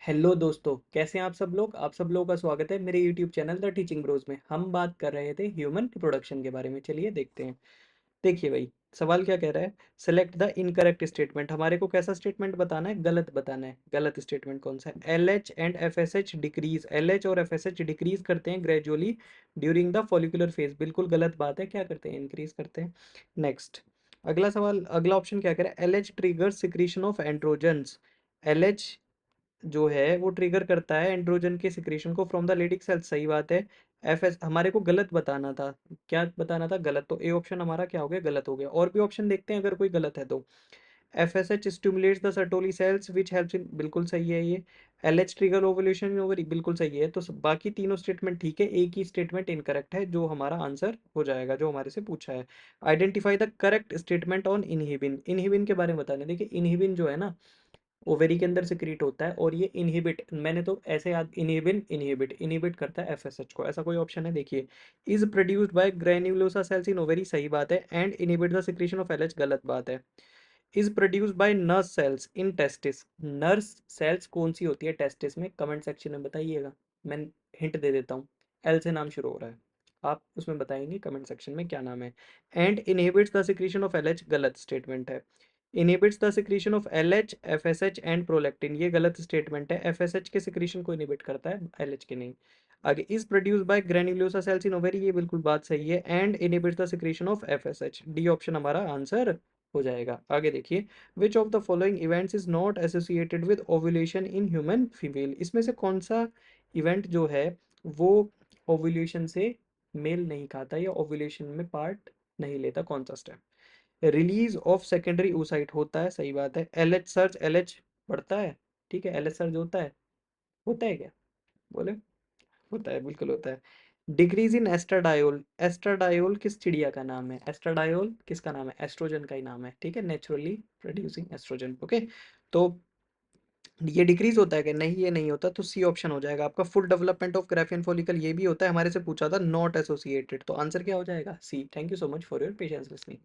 Hello दोस्तों, कैसे हैं आप सब लोग। आप सब लोगों का स्वागत है मेरे YouTube channel the teaching bros में। हम बात कर रहे थे ह्यूमन रिप्रोडक्शन के बारे में। चलिए देखते हैं। देखिए भाई, सवाल क्या कह रहा है। Select the incorrect statement. हमारे को कैसा स्टेटमेंट बताना है, गलत बताना है। गलत स्टेटमेंट कौन सा है। L H and F S H decrease, L H और एफ एस एच डिक्रीज करते हैं gradually during the follicular phase. बिल्कुल गलत बात है। क्या करते हैं, इंक्रीज करते हैं। नेक्स्ट, अगला सवाल, अगला ऑप्शन क्या कह रहा है। L H trigger secretion of androgens. L H जो है वो ट्रिगर करता है एंड्रोजन के सिक्रेशन को फ्रॉम द लेडिक सेल्स। सही बात है। एफ एस हमारे को गलत बताना था। क्या बताना था, गलत। तो ए ऑप्शन हमारा क्या हो गया, गलत हो गया। और भी ऑप्शन देखते हैं अगर कोई गलत है तो। F S H stimulates the Sertoli cells which helps in, बिल्कुल सही है ये। L H trigger ovulation ovary, बिल्कुल सही है। तो बाकी तीनों स्टेटमेंट ठीक है, एक ही स्टेटमेंट इनकरेक्ट है जो हमारा आंसर हो जाएगा, जो हमारे से पूछा है। Identify the correct statement on inhibin. Inhibin के बारे में बताने, देखिए इनहिबिन जो है ना, ओवेरी के अंदर सिक्रीट होता है और ये इनहिबिट, मैंने तो ऐसे याद, इनहिबिन इनहिबिट इनहिबिट करता है एफएसएच को। ऐसा कोई ऑप्शन है, देखिए। Is produced by granulosa cells in ovary, सही बात है। And inhibit the secretion of LH, गलत बात है। Is produced by nurse cells in testis. Nurse cells कौन सी होती है टेस्टिस में, कमेंट सेक्शन में बताइएगा। मैं हिंट दे देता हूँ, एल से नाम शुरू हो रहा है। आप उसमें बताएंगे कमेंट सेक्शन में क्या नाम है। And inhibits the secretion of LH, गलत स्टेटमेंट है। Inhibits the secretion of LH FSH and prolactin, ये गलत स्टेटमेंट है। एफएसएच के सिक्रीशन को इनहिबिट करता है, एलएच के नहीं। आगे, is produced by granulosa cells in ovary, ये बिल्कुल बात सही है। And inhibits the secretion of FSH, D option हमारा आंसर हो जाएगा। आगे देखिए, which of the following events is not associated with ovulation in human female. इसमें से कौन सा इवेंट जो है वो ओव्यूलेशन से मेल नहीं खाता या ओव्यूलेशन में पार्ट नहीं लेता, कौन सा step. Release of secondary oocyte होता है, सही बात है। एलएच सर्च, एलएच बढ़ता है, ठीक है। एलएच सर्च होता है क्या, बोले। होता है, बिल्कुल होता है। डिक्रीज इन एस्ट्राडायोल, एस्ट्राडायोल किस चिड़िया का नाम है। एस्ट्राडायोल किसका नाम है, एस्ट्रोजन का ही नाम है, ठीक है। Naturally producing estrogen, okay. तो ये डिक्रीज होता है कि नहीं, ये नहीं होता, तो सी ऑप्शन हो जाएगा आपका। Full development of Graafian follicle, ये भी होता है, हमारे से पूछा था, नॉट एसोसिएटेड। तो आंसर क्या हो जाएगा, C. Thank you so much for your patience listening.